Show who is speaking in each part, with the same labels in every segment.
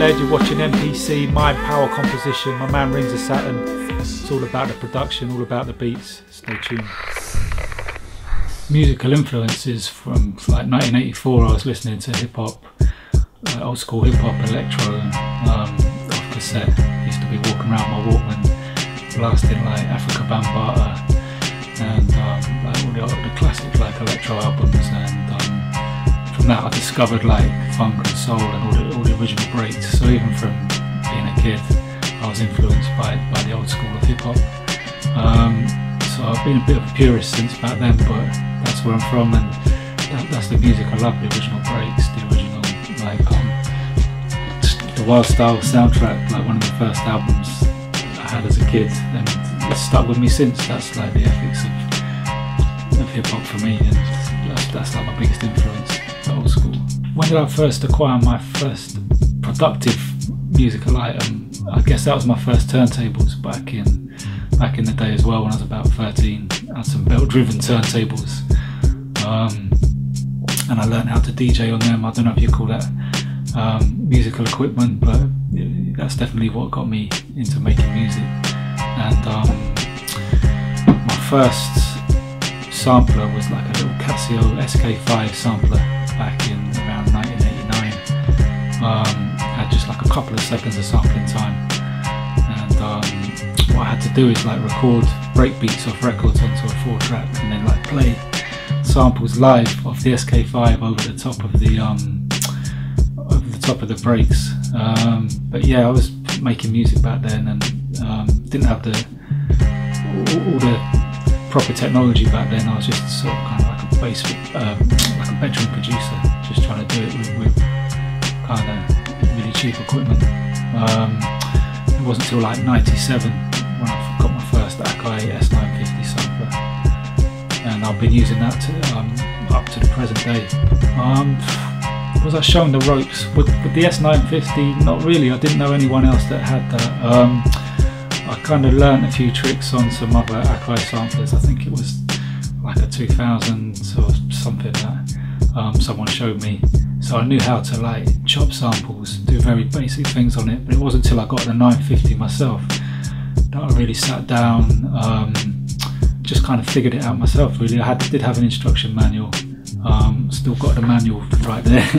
Speaker 1: Led, you're watching MPC, Mind Power Composition. My man Rings of Saturn. It's all about the production, all about the beats. Stay tuned. Musical influences from like 1984, I was listening to hip hop, old school hip hop, electro, off cassette. Used to be walking around my Walkman, blasting like Afrika, Bambaataa, and like all the classic like electro albums. And from that I discovered like funk and soul and all the original breaks. So even from being a kid, I was influenced by the old school of hip hop. So I've been a bit of a purist since back then, but that's where I'm from, and that's the music I love. The original breaks, the original like the Wild Style soundtrack, like one of the first albums I had as a kid, and it's stuck with me since. That's like the ethics of hip hop for me, and that's like my biggest influence. Old school. When did I first acquire my first productive musical item? I guess that was my first turntables back in the day as well, when I was about 13. I had some belt-driven turntables, and I learned how to DJ on them. I don't know if you call that musical equipment, but that's definitely what got me into making music. And my first sampler was like a little Casio SK5 sampler back in around 1989. Had just like a couple of seconds of sampling time, and what I had to do is like record breakbeats off records onto a 4-track and then like play samples live off the SK5 over the top of the breaks. But yeah, I was making music back then, and didn't have all the proper technology back then. I was just sort of kind of like a like a bedroom producer, just trying to do it with kind of really cheap equipment. It wasn't until like 97 when I got my first Akai S950 sampler, and I've been using that up to the present day. Was I shown the ropes with the S950? Not really. I didn't know anyone else that had that. I kind of learned a few tricks on some other Akai samplers. I think it was like a 2000 or something that someone showed me. So I knew how to like chop samples, do very basic things on it. But it wasn't until I got the 950 myself that I really sat down, just kind of figured it out myself really. I did have an instruction manual, still got the manual right there.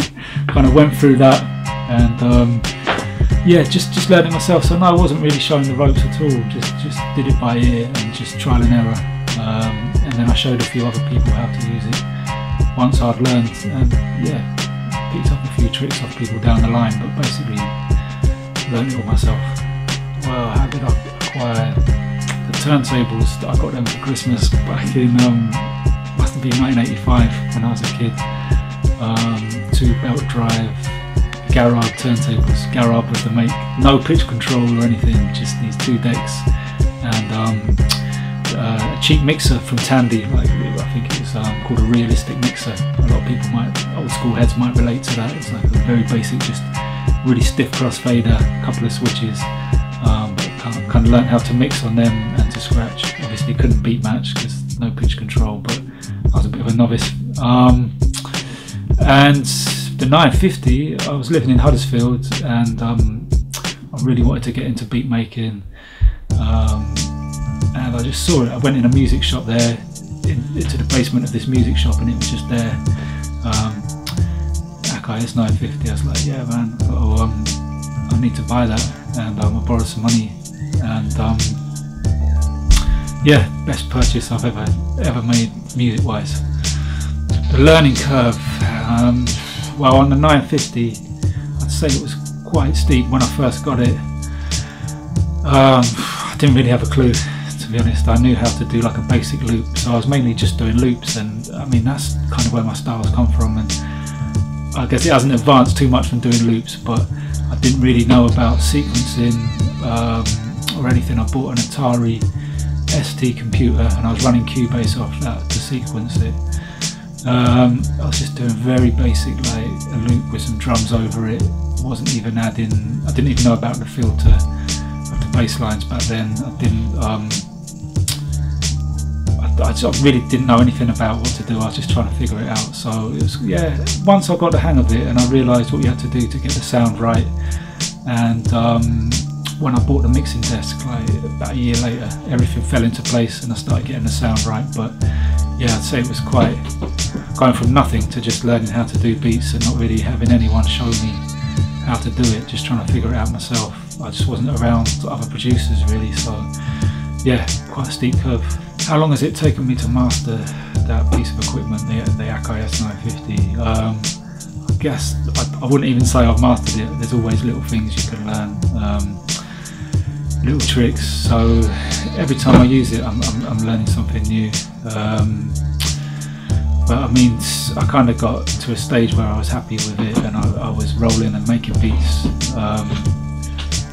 Speaker 1: Kind of went through that, and yeah, just learned it myself. So no, I wasn't really showing the ropes at all, just did it by ear and just trial and error. And then I showed a few other people how to use it once I'd learned, and yeah, picked up a few tricks off people down the line, but basically learned it all myself. Well, how did I acquire the turntables? I got them for Christmas back in, must have been 1985 when I was a kid. 2 belt drive Garab turntables. Garab was the make, no pitch control or anything, just these 2 decks, and a cheap mixer from Tandy, like I think it was called a realistic mixer. A lot of people old school heads might relate to that. It's like a very basic, just really stiff crossfader, a couple of switches, but kind of learned how to mix on them and to scratch. Obviously couldn't beat match because no pitch control, but I was a bit of a novice. And the 950, I was living in Huddersfield, and I really wanted to get into beat making, and I just saw it. I went in a music shop there, into the basement of this music shop, and it was just there, Akai S950. I was like, yeah man, I need to buy that, and I borrowed some money, and yeah, best purchase I've ever made music wise. The learning curve, well, on the 950, I'd say it was quite steep when I first got it. I didn't really have a clue, to be honest. I knew how to do like a basic loop, so I was mainly just doing loops, and I mean that's kind of where my styles come from, and I guess it hasn't advanced too much from doing loops, but I didn't really know about sequencing or anything. I bought an Atari ST computer, and I was running Cubase off that to sequence it. I was just doing very basic, like a loop with some drums over it. Wasn't even adding, I didn't even know about the filter of the bass lines back then. I really didn't know anything about what to do. I was just trying to figure it out. So it was, yeah, once I got the hang of it and I realised what you had to do to get the sound right, and when I bought the mixing desk, like about a year later, everything fell into place and I started getting the sound right. But yeah, I'd say it was quite going from nothing to just learning how to do beats and not really having anyone show me how to do it, just trying to figure it out myself. I just wasn't around other producers really, so yeah, quite a steep curve. How long has it taken me to master that piece of equipment, the Akai S950? I guess I wouldn't even say I've mastered it. There's always little things you can learn, little tricks. So every time I use it, I'm learning something new. But I mean, I kind of got to a stage where I was happy with it, and I was rolling and making beats.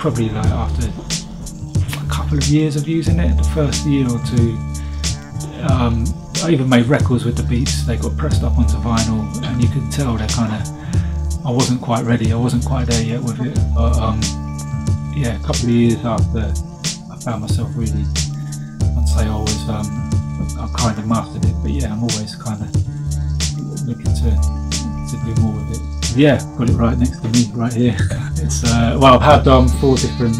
Speaker 1: Probably like after a couple of years of using it, the first year or two, I even made records with the beats. They got pressed up onto vinyl, and you could tell they're kind of, I wasn't quite ready, I wasn't quite there yet with it. But yeah, a couple of years after, I found myself really, I'd say I kind of mastered it. But yeah, I'm always kind of looking to do more with it. Yeah, got it right next to me, right here. It's well, I've had 4 different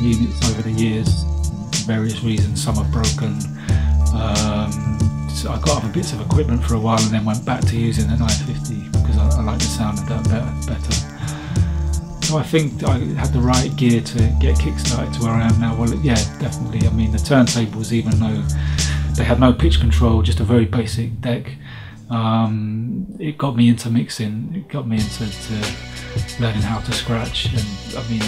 Speaker 1: units over the years, for various reasons. Some have broken. So I got other bits of equipment for a while and then went back to using the 950 because I like the sound of that better. So I think I had the right gear to get kickstarted to where I am now. Well, yeah, definitely. I mean, the turntables, even though they had no pitch control, just a very basic deck, it got me into mixing. It got me into learning how to scratch, and I mean,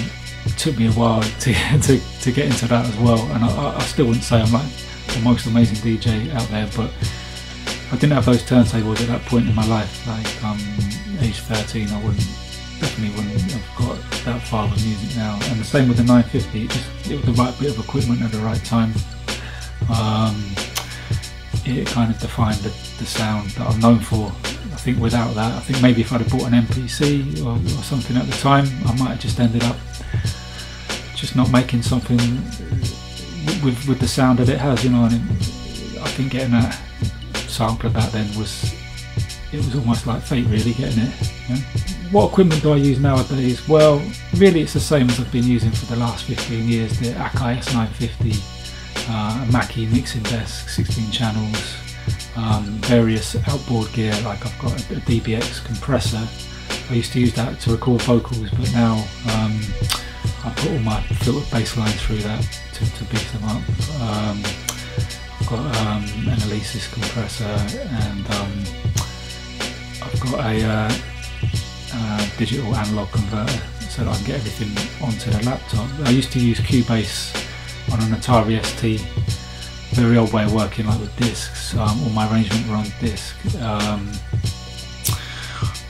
Speaker 1: it took me a while to get into that as well. And I still wouldn't say I'm like the most amazing DJ out there, but if I didn't have those turntables at that point in my life, like age 13, I definitely wouldn't have got that far with music now. And the same with the 950, it was the right bit of equipment at the right time. It kind of defined the sound that I'm known for. I think without that, I think maybe if I'd have bought an MPC or something at the time, I might have just ended up just not making something with the sound that it has, you know. And I think getting that sampler back then was almost like fate, really, getting it. You know? What equipment do I use nowadays? Well, really it's the same as I've been using for the last 15 years, the Akai S950, a Mackie mixing desk, 16 channels, various outboard gear, like I've got a DBX compressor. I used to use that to record vocals, but now I put all my filtered bass lines through that to beef them up. I've got an Enthusiast compressor, and I've got a digital analog converter so that I can get everything onto the laptop. I used to use Cubase on an Atari ST, very old way of working, like with discs. All my arrangements were on disc,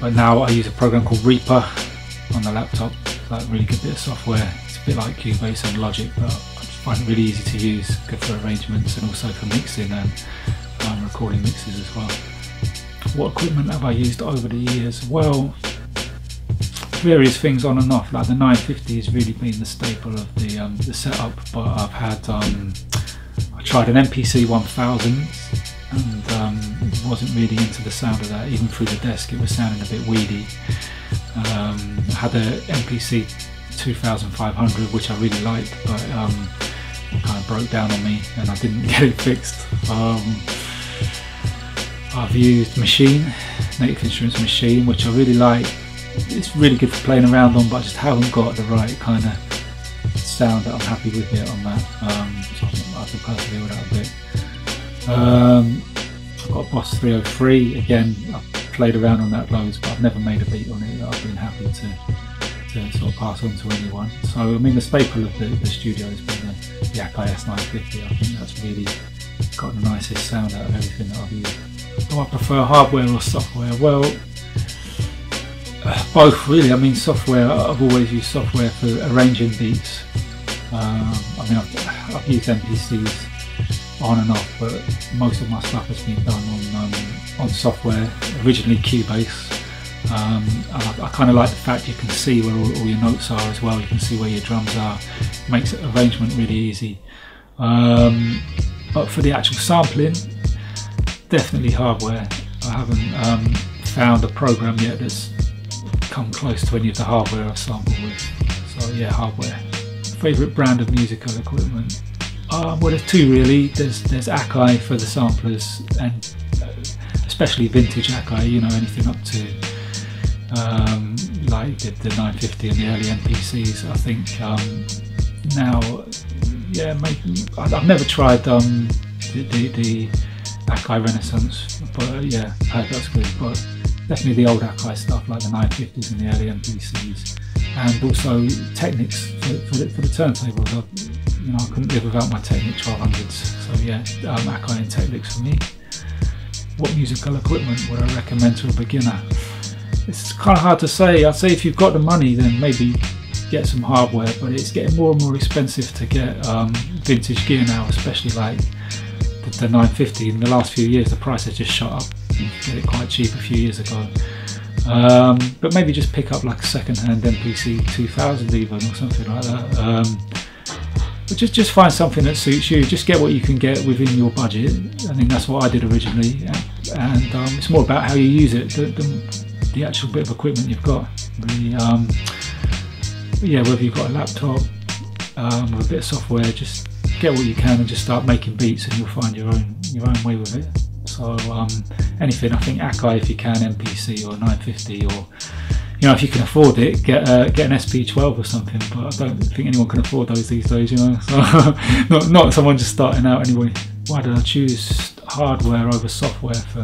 Speaker 1: but now I use a program called Reaper on the laptop, like really good bit of software. It's a bit like Cubase and Logic, but I just find it really easy to use, good for arrangements and also for mixing and recording mixes as well. What equipment have I used over the years? Well, various things on and off. Like the 950 has really been the staple of the setup, but I've had I tried an MPC 1000 and wasn't really into the sound of that. Even through the desk it was sounding a bit weedy. I had a MPC 2500 which I really liked, but it kind of broke down on me and I didn't get it fixed. I've used Machine, Native Instruments Machine, which I really like. It's really good for playing around on, but I just haven't got the right kind of sound that I'm happy with yet on that. So I can persevere with that a bit. I've got a Boss 303, again, I've played around on that loads, but I've never made a beat on it that I've been happy to sort of pass on to anyone. So I mean, the staple of the studio has been the Akai S950. I think that's really got the nicest sound out of everything that I've used. Do I prefer hardware or software? Well, both really. I mean, software, I've always used software for arranging beats. I mean, I've used MPCs on and off, but most of my stuff has been done on software, originally Cubase. And I kind of like the fact you can see where all your notes are as well, you can see where your drums are. It makes arrangement really easy. But for the actual sampling, definitely hardware. I haven't found a program yet that's come close to any of the hardware I've sampled with. So So yeah, hardware. Favourite brand of musical equipment? Well, there's two really. There's Akai for the samplers, and especially vintage Akai, you know, anything up to like the 950 and the early MPCs. I think now, yeah, I've never tried the Akai Renaissance, but yeah, I heard that's good. But definitely the old Akai stuff like the 950s and the early MPCs, and also Technics for the turntables. You know, I couldn't live without my Technic 1200s. So yeah, Akai and Technics for me. What musical equipment would I recommend to a beginner? It's kind of hard to say. I'd say if you've got the money, then maybe get some hardware, but it's getting more and more expensive to get vintage gear now, especially like the 950. In the last few years, the price has just shot up. You could get it quite cheap a few years ago. But maybe just pick up like a second-hand MPC 2000 even, or something like that. But just find something that suits you. Just get what you can get within your budget. I think that's what I did originally, and it's more about how you use it, the actual bit of equipment you've got. Really, yeah, whether you've got a laptop with a bit of software, just get what you can and just start making beats, and you'll find your own way with it. So anything, I think Akai if you can, MPC or 950, or you know, if you can afford it, get an SP12 or something. But I don't think anyone can afford those these days, you know. So not someone just starting out anyway. Why did I choose hardware over software for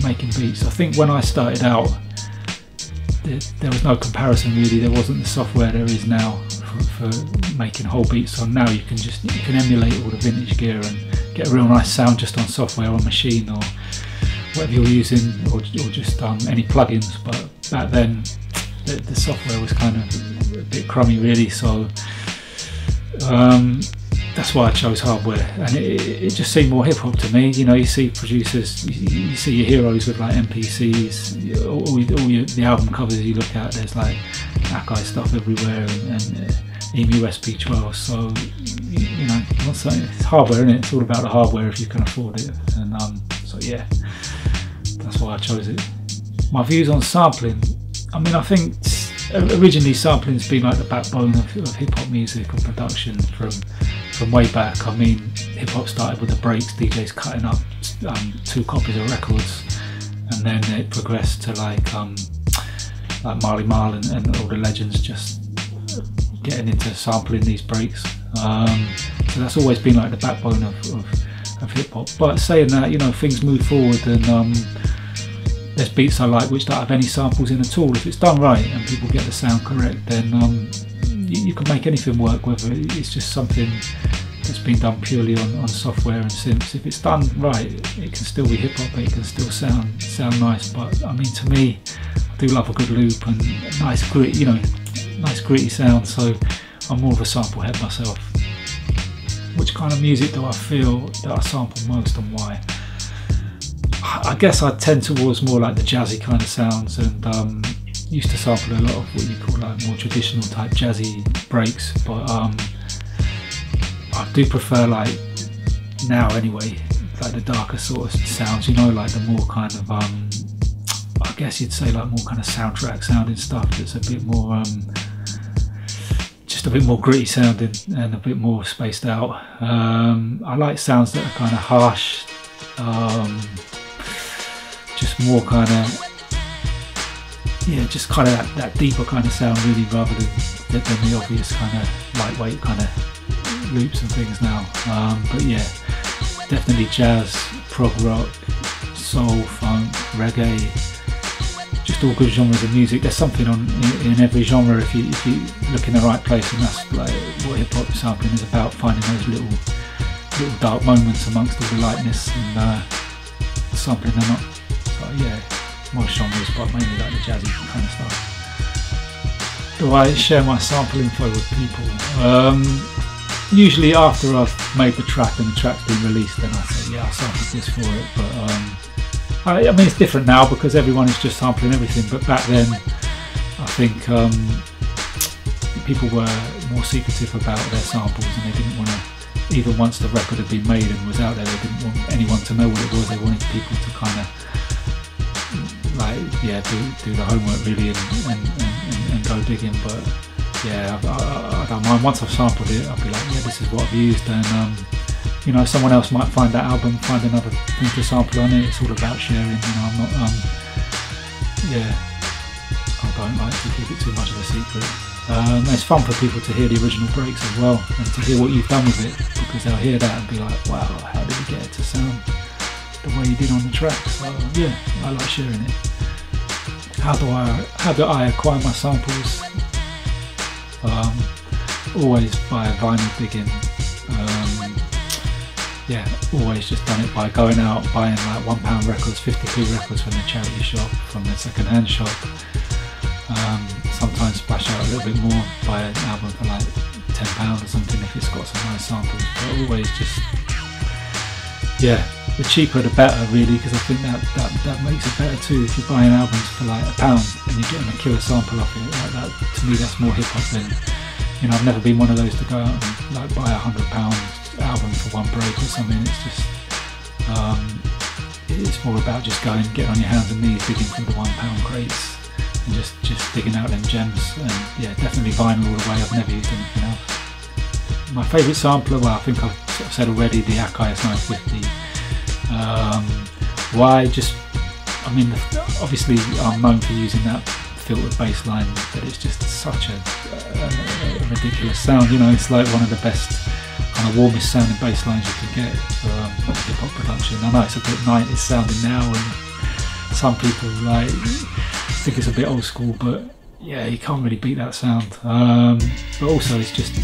Speaker 1: making beats? I think when I started out, there was no comparison really. There wasn't the software there is now for making whole beats. So now you can emulate all the vintage gear and get a real nice sound just on software or machine or whatever you're using, or just any plugins. But back then the software was kind of a bit crummy really, so that's why I chose hardware, and it just seemed more hip hop to me. You know, you see producers, you see your heroes with like MPCs, all the album covers you look at, there's like Akai stuff everywhere, and EMU SP12. So you know, it's hardware, isn't it? It's all about the hardware if you can afford it, and so yeah, that's why I chose it. My views on sampling. I mean, I think originally sampling's been like the backbone of hip hop music and production from way back. I mean, hip hop started with the breaks, DJs cutting up 2 copies of records, and then it progressed to like Marley Marl and all the legends just getting into sampling these breaks. So that's always been like the backbone of hip hop. But saying that, you know, things move forward, and there's beats I like which don't have any samples in at all. If it's done right and people get the sound correct, then you can make anything work, whether it's just something that's been done purely on software and synths. If it's done right, it can still be hip hop, it can still sound nice. But I mean, to me, I do love a good loop and a nice gritty sound. So I'm more of a sample head myself. Which kind of music do I feel that I sample most, and why? I guess I tend towards more like the jazzy kind of sounds, and used to sample a lot of what you call like more traditional type jazzy breaks, but I do prefer, like now anyway, like the darker sort of sounds, you know, like the more kind of I guess you'd say like more kind of soundtrack sounding stuff that's a bit more just a bit more gritty sounding and a bit more spaced out. I like sounds that are kind of harsh, just more kind of, yeah, just kind of that deeper kind of sound really, rather than the obvious kind of lightweight kind of loops and things now. But yeah, definitely jazz, prog rock, soul, funk, reggae, just all good genres of music. There's something in every genre if you look in the right place, and that's like what hip hop sampling is about, finding those little dark moments amongst all the lightness and sampling them up. So yeah, most genres, but mainly like the jazzy kind of stuff. Do I share my sample info with people? Usually after I've made the track and the track's been released, then I say, yeah, I sampled this for it. But I mean, it's different now because everyone is just sampling everything. But back then, I think people were more secretive about their samples, and they didn't want to, even once the record had been made and was out there, they didn't want anyone to know what it was. They wanted people to kind of like, yeah, do the homework really and go digging. But yeah, I don't mind. Once I've sampled it, I'll be like, yeah, this is what I've used, and you know, someone else might find that album, find another thing to sample on it. It's all about sharing. You know, I'm not, yeah, I don't like to keep it too much of a secret. It's fun for people to hear the original breaks as well, and to hear what you've done with it, because they'll hear that and be like, wow, how did you get it to sound the way you did on the track? So yeah, I like sharing it. How do I acquire my samples? Always by vinyl digging. Yeah, always just done it by going out, buying like £1 records, 50p records from the charity shop, from the second-hand shop. Sometimes splash out a little bit more, buy an album for like £10 or something if it's got some nice samples. But always just, yeah, the cheaper the better really, because I think that makes it better too. If you're buying albums for like £1 and you're getting a killer sample off it, like that, to me that's more hip hop than, you know, I've never been one of those to go out and like buy £100 album for one break or something. It's just, it's more about just going, getting on your hands and knees, digging through the £1 crates and just digging out them gems. And yeah, definitely vinyl all the way. I've never used anything else. My favourite sampler, well, I think I've sort of said already, the Akai S950. Why? Just, I mean, obviously I'm known for using that filtered bass line, but it's just such a ridiculous sound. You know, it's like one of the best, kind of warmest sounding bass lines you can get for hip hop production. I know it's a bit 90s sounding now, and some people like think it's a bit old school, but yeah, you can't really beat that sound. But also it's just,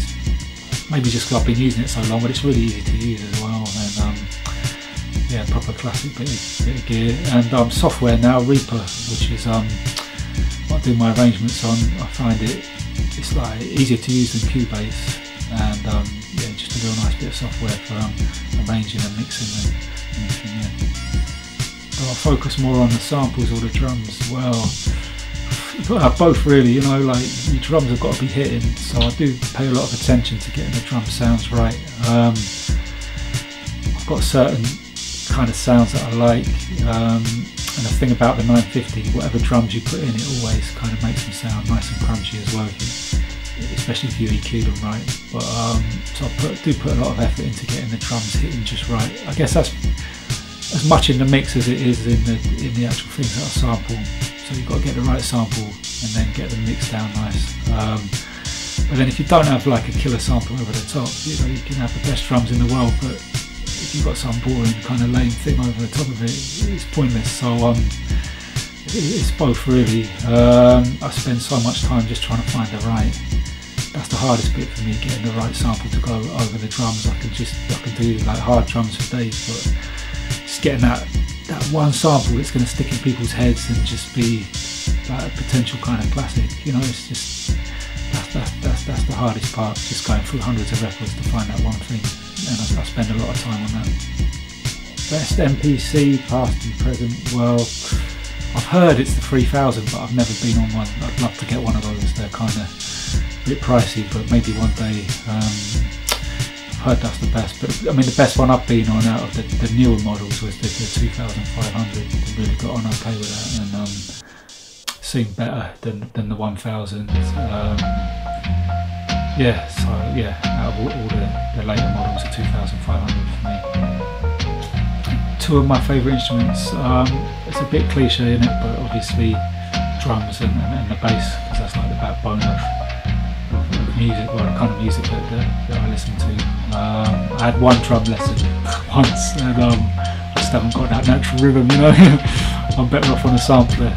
Speaker 1: maybe just because I've been using it so long, but it's really easy to use as well. And yeah, proper classic bit of gear. And software now, Reaper, which is what I do my arrangements on. I find it's like easier to use than Cubase, and yeah, just a real nice bit of software for arranging and mixing and everything. Yeah. So I'll focus more on the samples or the drums as well. You've got to have both really, you know, like your drums have got to be hitting, so I do pay a lot of attention to getting the drum sounds right. I've got certain kind of sounds that I like, and the thing about the 950, whatever drums you put in, it always kind of makes them sound nice and crunchy as well, especially if you EQ them right. But so I do put a lot of effort into getting the drums hitting just right. I guess that's as much in the mix as it is in the actual things that I sample. So you've got to get the right sample and then get the mix down nice. But then if you don't have like a killer sample over the top, you know, you can have the best drums in the world, but if you've got some boring kind of lame thing over the top of it, it's pointless. So it's both really. I spend so much time just trying to find the right. That's the hardest bit for me, getting the right sample to go over the drums. I can do like hard drums for days, but just getting that one sample that's going to stick in people's heads and just be like a potential kind of classic. You know, it's just that's the hardest part. Just going through hundreds of records to find that one thing, and I spend a lot of time on that. Best MPC, past and present. Well, I've heard it's the 3000, but I've never been on one. I'd love to get one of those. They're kind of a bit pricey, but maybe one day. I've heard that's the best, but I mean the best one I've been on out of the newer models was the 2500. I really got on okay with that, and seemed better than the 1000. Yeah, so yeah, out of all the later models, the 2500 for me. Two of my favourite instruments. It's a bit cliche in it, but obviously drums and the bass, because that's like the backbone of music, well, the kind of music that I listen to. I had one drum lesson once, and I just haven't got that natural rhythm, you know. I'm better off on a sampler.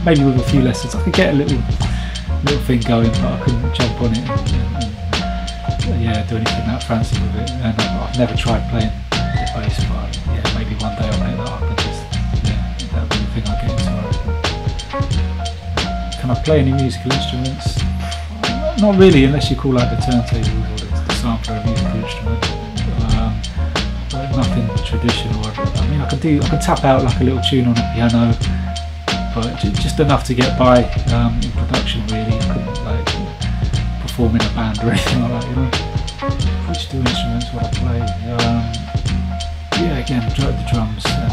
Speaker 1: Maybe with a few lessons I could get a little thing going, but I couldn't jump on it and yeah, do anything that fancy with it. And I've never tried playing the bass, but yeah, maybe one day I'll pick that up and just, yeah, that'll be the thing I get into, I reckon. Can I play any musical instruments? Not really, unless you call out the turntables or the sampler a musical instrument. But nothing traditional. I mean, I can tap out like a little tune on a piano, but just enough to get by in production. Really, I couldn't like perform in a band or anything like that. You know, which two instruments would I play? Yeah, again, the drums and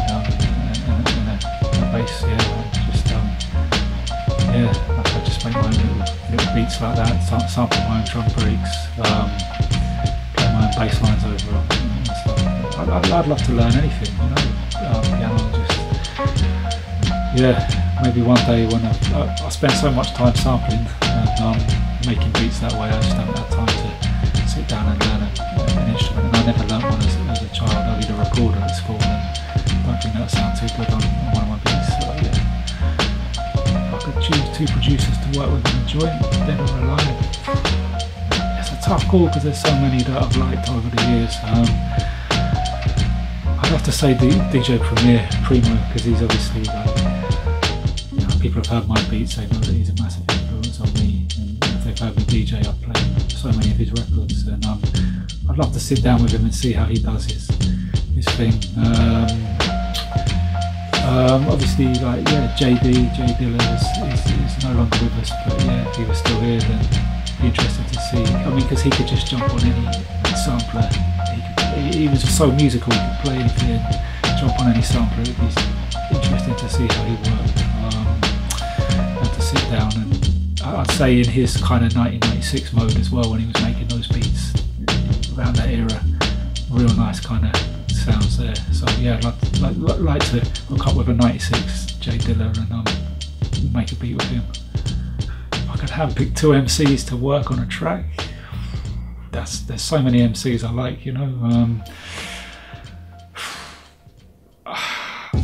Speaker 1: the bass. Yeah, just yeah, I just make my own little little beats like that, sample my own drum breaks, play my own bass lines over them and stuff. I'd love to learn anything, you know, piano, just, yeah, maybe one day when I spend so much time sampling and making beats that way, I just haven't had time to sit down and learn an instrument, and I never learnt one as a child. I did a recorder at school and I don't think that would sound too good on one of my beats, so yeah. If I could choose two producers to work with and enjoy, dead or alive, it's a tough call because there's so many that I've liked over the years. I'd have to say DJ Primo, because he's obviously like, you know, people have heard my beats, they know that he's a massive influence on me, and if they've heard me DJ, I've played so many of his records, and I'd love to sit down with him and see how he does his thing. Obviously, like, yeah, J Dilla is no longer with us, but yeah, if he was still here, then it'd be interesting to see. I mean, because he could just jump on any sampler. He was so musical, he could play anything, jump on any sampler. It'd be interesting to see how he worked, and to sit down, and I'd say in his kind of 1996 mode as well, when he was making those beats around that era, real nice kind of sounds there. So yeah, I'd like to hook up with a 96 J Dilla and make a beat with him. If I could pick two MCs to work on a track, there's so many MCs I like, you know. Man,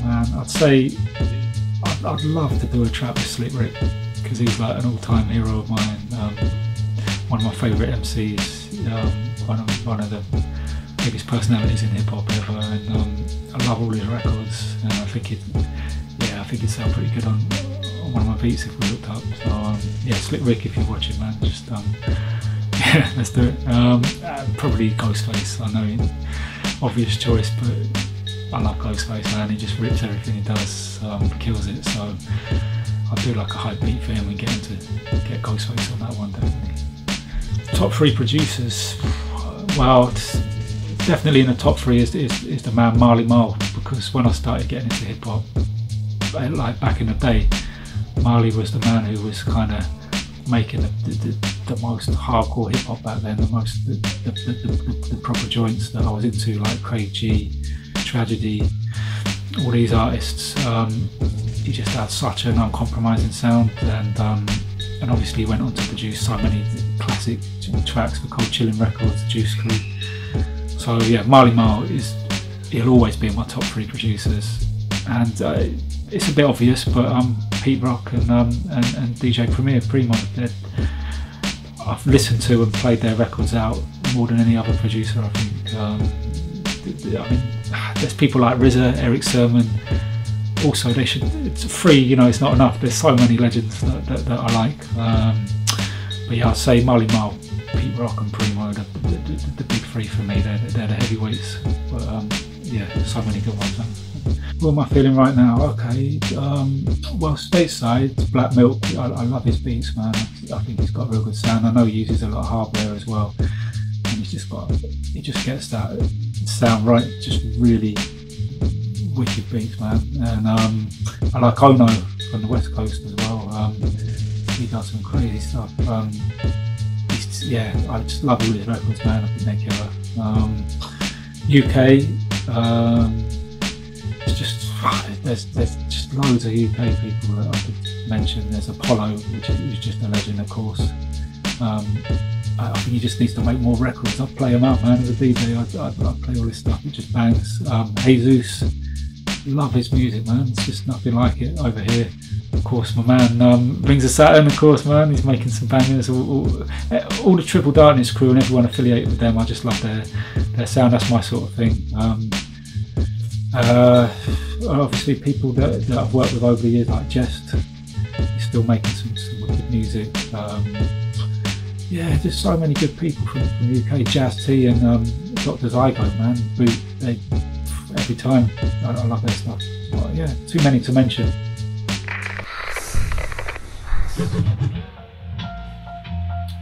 Speaker 1: I'd say I'd love to do a track with Slick Rick, because he's like an all-time hero of mine, one of my favourite MCs, one of the biggest personalities in hip-hop ever, and I love all his records, and I think he'd sound pretty good on one of my beats if we looked up. So yeah, Slick Rick, if you're watching, man, just yeah, let's do it. Probably Ghostface, I know, obvious choice, but I love Ghostface, man. He just rips everything he does, kills it. So I'll do like a hype beat for him and get Ghostface on that one, definitely. Top three producers, well, definitely in the top three is the man Marley Marl, because when I started getting into hip hop, like back in the day, Marley was the man who was kind of making the most hardcore hip hop back then, the proper joints that I was into, like Craig G, Tragedy, all these artists. He just had such an uncompromising sound, and obviously he went on to produce so many classic tracks for Cold Chillin' Records, Juice Crew. So yeah, Marley Marl he'll always be in my top three producers, and it's a bit obvious, but Pete Rock and DJ Primo, I've listened to and played their records out more than any other producer, I think. I mean, there's people like RZA, Eric Sermon. Also, it's free, you know, it's not enough. There's so many legends that I like. But yeah, I'd say Marley Marl, Pete Rock and Primo, the big three for me. They're the heavyweights. But yeah, so many good ones, man. What am I feeling right now? Okay, well, stateside, Black Milk, I love his beats, man. I think he's got a real good sound. I know he uses a lot of hardware as well, and he just gets that sound right, just really wicked beats, man. And I like Ono from the West Coast as well. He does some crazy stuff. Yeah, I just love all his records, man. I think they're killer. UK, there's just loads of UK people that I could mention. There's Apollo, who's just a legend, of course. I think he just needs to make more records. I'd play him out, man. As a DJ, I'd play all this stuff. It just bangs. Jesus, love his music, man. It's just nothing like it over here. Of course, my man Rings of Saturn, of course, man. He's making some bangers. All the Triple Darkness crew and everyone affiliated with them, I just love their sound. That's my sort of thing. Obviously, people that I've worked with over the years, like Jehst, he's still making some wicked music. Yeah, just so many good people from the UK. Jazz T and Dr. Zygo, man. Every time, I love their stuff. But yeah, too many to mention.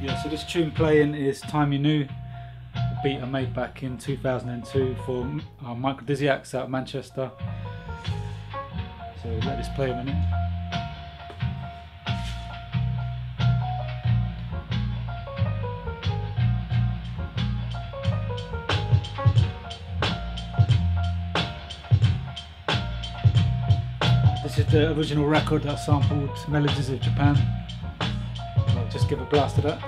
Speaker 1: Yeah, so this tune playing is Time You Knew, a beat I made back in 2002 for Michael Diziaks out of Manchester. So let this play a minute. This is the original record that sampled Melodies of Japan. I'll just give a blast of that.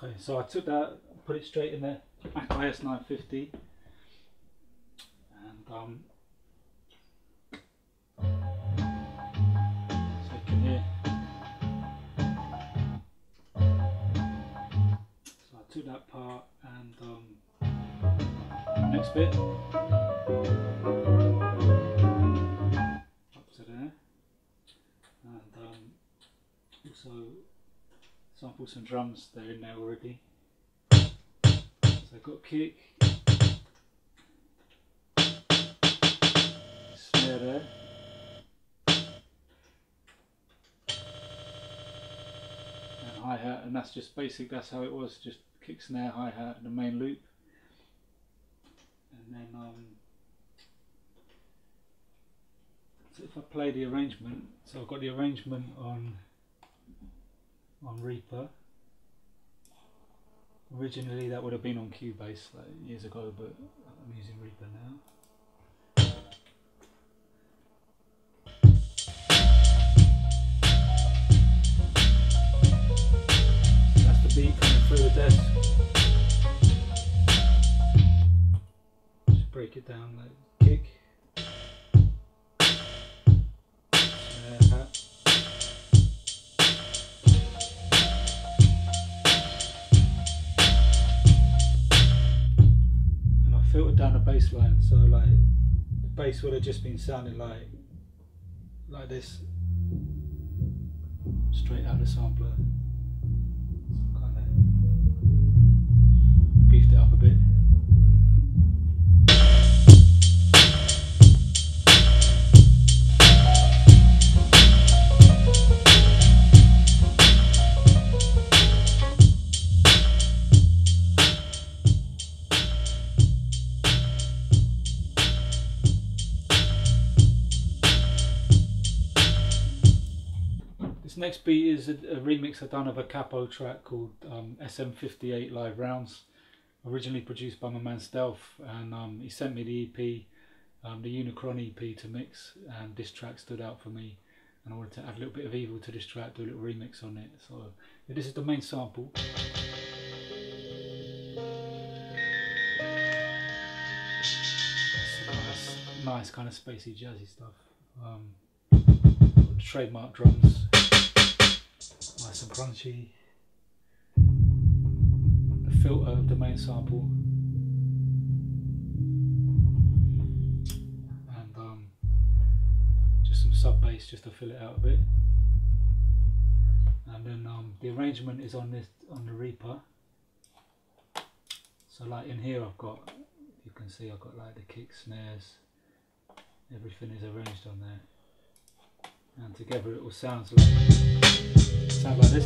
Speaker 1: Okay, so I took that, put it straight in the Akai S950, and so you can hear. So I took that part and next bit up to there, and also sample some drums. They're in there already. So I've got kick, snare there, and hi-hat, and that's just basic, that's how it was, just kick, snare, hi-hat and the main loop. And then so if I play the arrangement, so I've got the arrangement on Reaper. Originally that would have been on Cubase like years ago, but I'm using Reaper now. So that's the beat coming through the desk. Just break it down like kick, snare, hat. Filtered down the bass line, so like the bass would have just been sounding like this, straight out of the sampler. Kind of beefed it up a bit. This next beat is a remix I've done of a capo track called SM58 Live Rounds, originally produced by my man Stealth, and he sent me the EP, the Unicron EP to mix, and this track stood out for me, and I wanted to add a little bit of evil to this track, do a little remix on it. So yeah, this is the main sample. Nice kind of spacey jazzy stuff. Trademark drums, nice and crunchy. The filter of the main sample, and just some sub bass just to fill it out a bit. And then the arrangement is on the Reaper. So like in here I've got, you can see I've got like the kick, snares, everything is arranged on there, and together it will sound like this.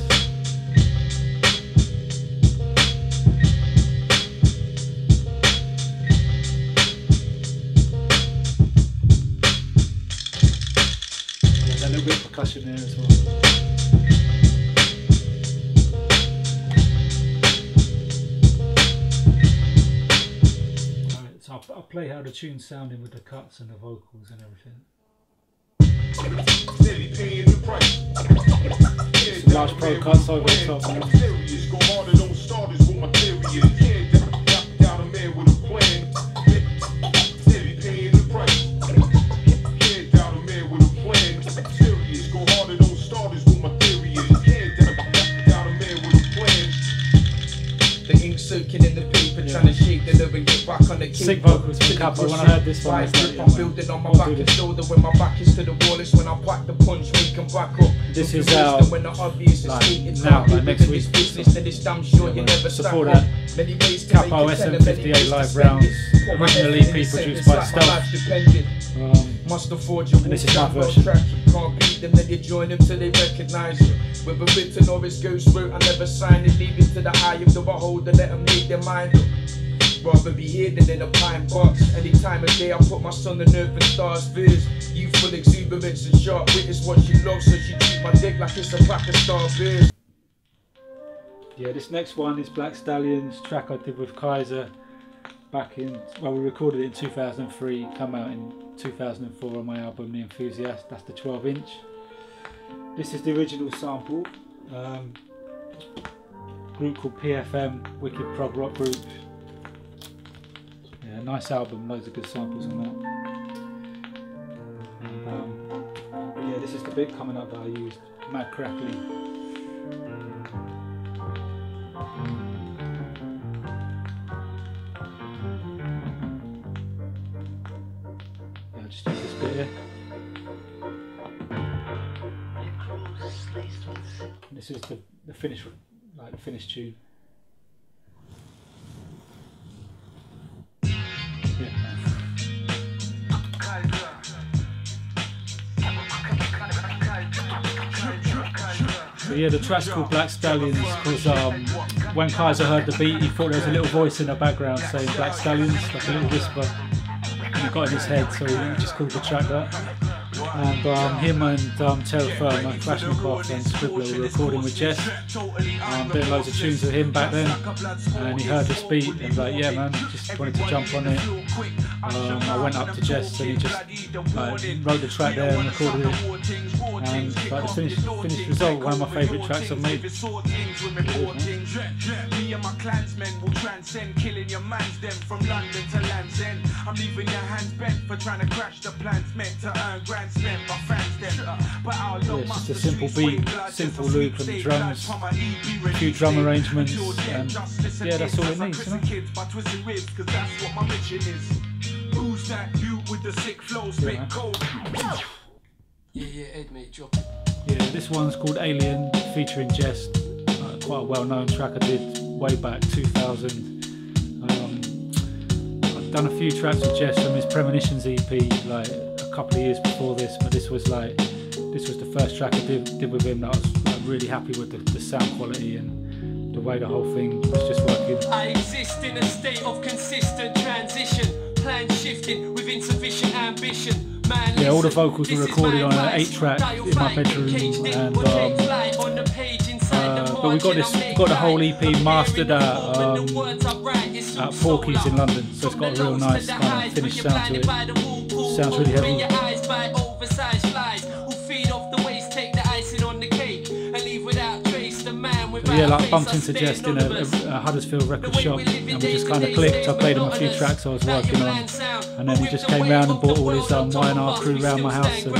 Speaker 1: There's a little bit of percussion there as well. Alright, so I'll play how the tune's sounding with the cuts and the vocals and everything. Some large pro cuts over the top.
Speaker 2: Soaking in the paper, trying to shape the lyric and get back on the
Speaker 1: sick vocals from Capo. When I heard this one, I was like,
Speaker 2: I'm building on my back and shoulder when my back is to the wall. It's when I pack the punch, make them back up.
Speaker 1: This is out like now, like next week. Support that. Capo SM58 Live Rounds, original EP produced by Stealth. And this is my version.
Speaker 2: Can't beat them, then you join them till they recognise you. Whether written or it's ghost wrote, I never sign it. Leave it to the eye of the beholder, let them make their mind up. rather be here than in a pine box. Any time of day I put my sun on earth and stars viz. Youthful exuberance and sharp wit is what she loves, so she treat my dick like it's a pack of star beers.
Speaker 1: Yeah, this next one is Black Stallions, track I did with Kaiser back in, well, we recorded it in 2003, come out in 2004 on my album The Enthusiast. That's the 12-inch. This is the original sample. Group called PFM, Wicked Prog Rock Group. Yeah, nice album, loads of good samples on that. And, yeah, this is the bit coming up that I used, Mad Crackly. Yeah, just use this bit here. This is the finish, like the finished tune. Yeah. So yeah, the track's called Black Stallions because when Kaiser heard the beat, he thought there was a little voice in the background saying Black Stallions, like a little whisper, and it got in his head, so he just called the track that. And him and Terra Firma, Flashnickoff and Scribbler were recording with Jehst, doing loads of tunes with him back then, and he heard this beat and was like, yeah man, just wanted to jump on it. I went up to Jehst and he just wrote the track there and recorded it, and the finished result, one of my favourite tracks I've made.
Speaker 2: Me and my clansmen will transcend, killing your mans them from London to Land's End. I'm leaving your hands bent for trying to crash the plans meant to earn grand slam by fans them. But our
Speaker 1: yeah, it's just a simple beat, simple loop and drums, a few drum arrangements, and yeah, that's all it needs, you know?
Speaker 2: Who's that dude with the sick flow, spit cold?
Speaker 3: Yeah, Ed, mate, drop it.
Speaker 1: Yeah, this one's called Alien, featuring Jehst. Quite a well-known track I did way back 2000. I've done a few tracks with Jehst from his Premonitions EP like a couple of years before this, but this was the first track I did with him that I was like, really happy with the sound quality and the way the whole thing was just working.
Speaker 3: I exist in a state of consistent transition, plan shifting with insufficient ambition. Man,
Speaker 1: yeah, all the vocals were recorded on an 8-track in my bedroom, and but we got the whole EP mastered at Porky's in London, so it's got a real nice kind of finished sound to it. Sounds really heavy. But yeah, like I bumped into Jehst in a Huddersfield record shop, and we just kind of clicked. I played him a few tracks I was working on, and then he just came round and brought all his Y&R crew round my house, and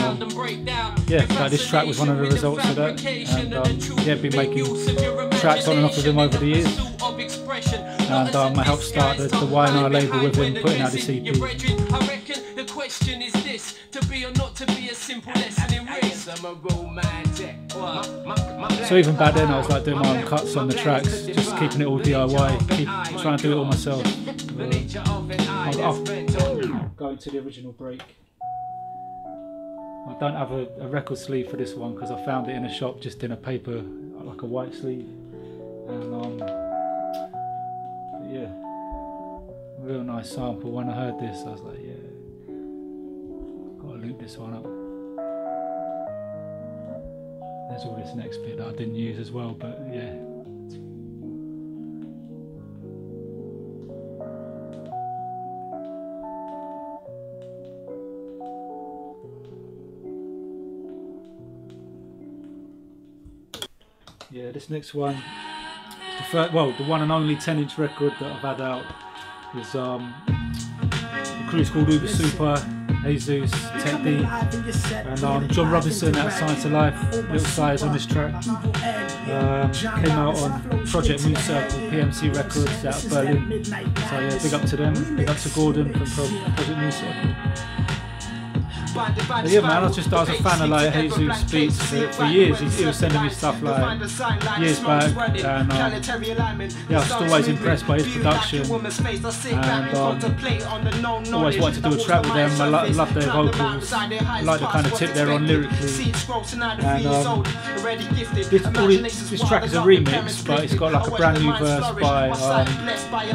Speaker 1: yeah, like this track was one of the results of that. And yeah, been making tracks on and off with him over the years, and I helped start the Y&R label with him, putting out this EP.
Speaker 3: The question is this: to be or not to be, a simple lesson in race.
Speaker 1: So even back then I was like doing my own cuts on the tracks, just keeping it all DIY, trying to do it all myself. I'll go into the original break. I don't have a record sleeve for this one because I found it in a shop just in a paper, like a white sleeve. And yeah, real nice sample. When I heard this I was like, yeah, gotta loop this one up. There's all this next bit that I didn't use as well, but yeah. Yeah, this next one, the one and only 10-inch record that I've had out is the crew's called Uber Super, Jesus, Tech D, and John Robinson out of Science of Life, little size on this track. Came out on Project Moon Circle, PMC Records out of Berlin. So yeah, big up to them, big up to Gordon from Project Moon Circle. But yeah, man, I was a fan of like Jehst beats for years. He was sending me stuff like years back, and yeah, I was always impressed by his production, and always wanted to do a track with them. I love their vocals, I like the kind of tip they're on lyrically, and this track is a remix, but it's got like a brand new verse by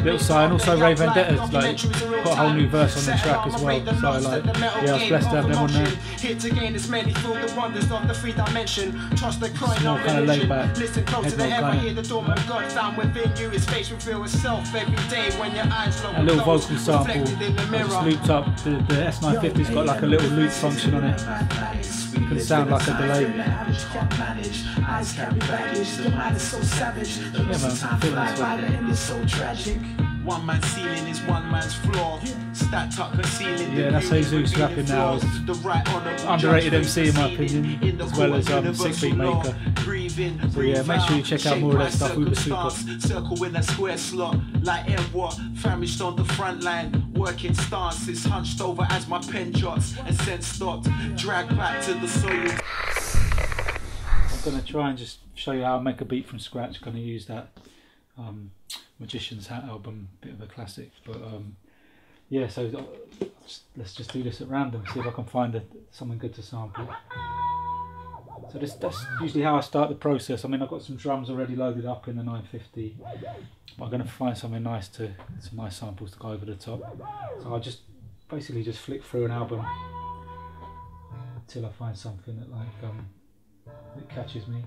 Speaker 1: Little Sai, and also Ray Vendetta's like got a whole new verse on the track as well. So like, yeah, I was blessed to have them on there. It's more kind of laid back, a little vocal sample. I just looped up. The S950's got like a little loop function on it. It can sound like a delay. Yeah, man, I'm feeling this one.
Speaker 2: One man's ceiling is one man's floor. Stacked up concealing.
Speaker 1: Yeah, that's Jehst rapping now. Underrated MC in my opinion, as well as sick beat maker. So yeah, make sure you check out more of that stuff. Uber super.
Speaker 2: Circle in a square slot, like what? Famished on the front line, working stances, hunched over as my pen jots, and sense stopped, dragged back to the soil.
Speaker 1: I'm gonna try and just show you how I make a beat from scratch. Gonna use that Magician's Hat album, bit of a classic, but yeah, so let's just do this at random, see if I can find something good to sample. So that's usually how I start the process. I mean, I've got some drums already loaded up in the 950, but I'm going to find something nice some nice samples to go over the top. So I'll basically just flick through an album until I find something that that catches me.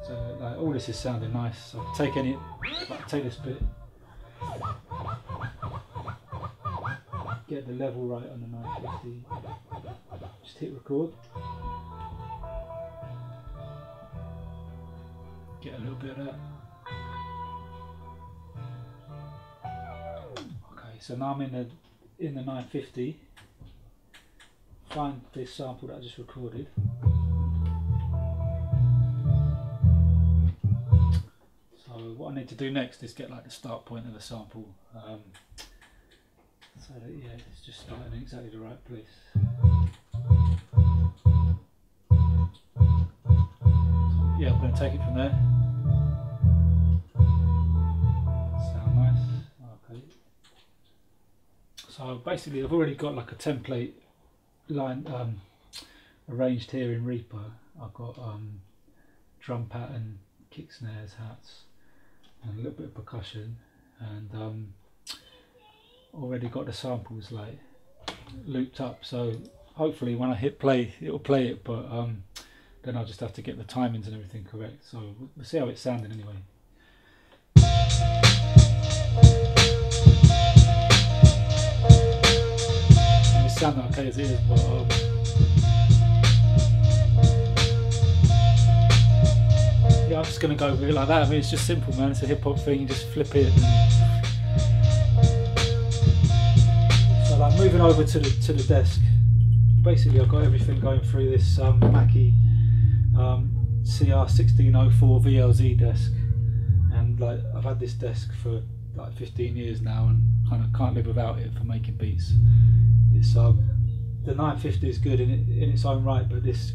Speaker 1: So like all this is sounding nice. So take this bit, get the level right on the 950, just hit record, get a little bit of that. Okay, so now I'm in the 950. Find this sample that I just recorded. What I need to do next is get like the start point of the sample, so that yeah, it's just starting in exactly the right place. So, yeah, I'm going to take it from there. Sound nice. Okay. So basically, I've already got like a template line arranged here in Reaper. I've got drum pattern, kick snares, hats, and a little bit of percussion, and already got the samples like looped up, so hopefully when I hit play it'll play it, but then I'll just have to get the timings and everything correct, so we'll see how it's sounding anyway. It's sounding okay as it is, but yeah, I'm just going to go with it like that. I mean, it's just simple, man. It's a hip hop thing. You just flip it. So, like, moving over to the desk. Basically, I've got everything going through this Mackie CR1604 VLZ desk, and like I've had this desk for like 15 years now, and kind of can't live without it for making beats. It's the 950 is good in its own right, but this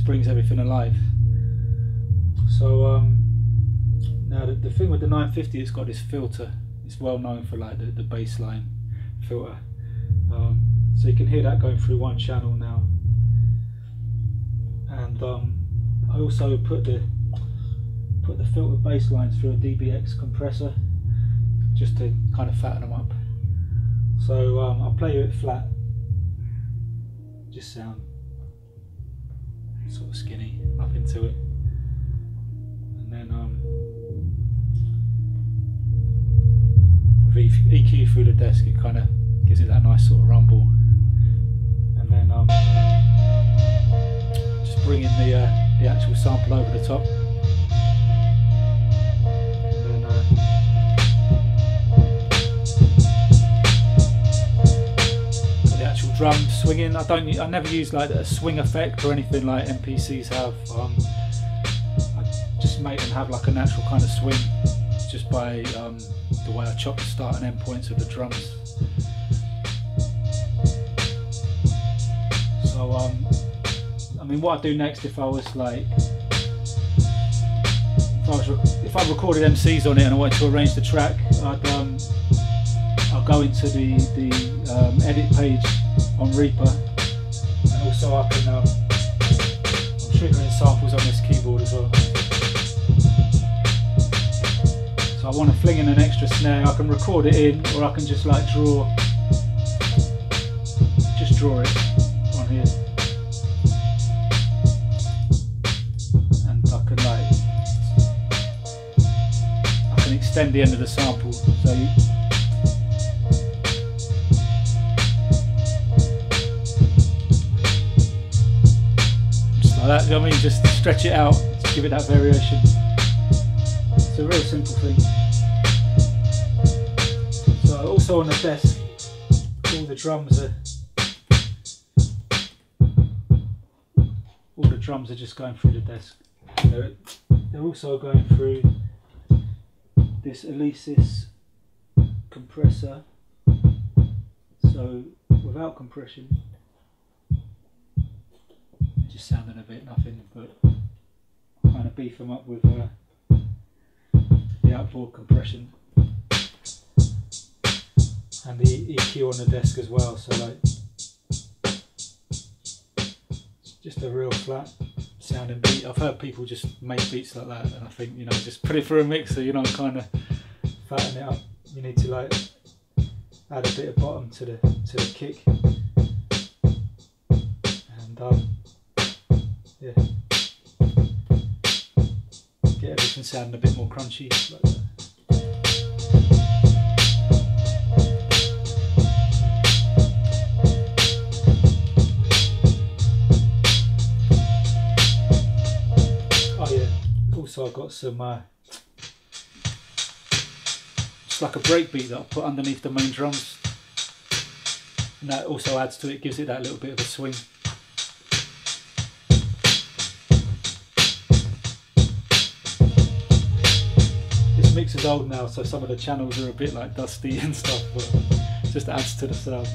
Speaker 1: brings everything alive. So now the thing with the 950, it's got this filter. It's well known for like the bassline filter. So you can hear that going through one channel now. And I also put the filtered bass lines through a DBX compressor just to kind of fatten them up. So I'll play it flat. Just sound sort of skinny, nothing to it. And then with EQ through the desk, it kind of gives it that nice sort of rumble. And then just bring in the actual sample over the top. And then the actual drum swinging. I never use like a swing effect or anything like MPCs have. I just make them have like a natural kind of swing, just by the way I chop the start and end points of the drums. mean, what I'd do next if I was like, if I recorded MCs on it and I wanted to arrange the track, I'll go into the edit page on Reaper, and also I can I'm triggering samples on this keyboard as well. So I want to fling in an extra snare. I can record it in, or I can just like draw it on here, and I can extend the end of the sample. So just like that, you know what I mean? Just stretch it out, just give it that variation. It's a real simple thing. So also on the desk, all the drums are just going through the desk. They're also going through this Elysis compressor. So without compression, just sounding a bit nothing, but kind of beef them up with the outboard compression and the EQ on the desk as well. So like, just a real flat sounding beat. I've heard people just make beats like that, and I think, you know, just put it through a mixer, you know, kind of fatten it up. You need to like add a bit of bottom to the kick, and yeah, get everything sounding a bit more crunchy like that. So I've got some just like a break beat that I put underneath the main drums, and that also adds to it, gives it that little bit of a swing. This mix is old now, so some of the channels are a bit like dusty and stuff, but it just adds to the sound.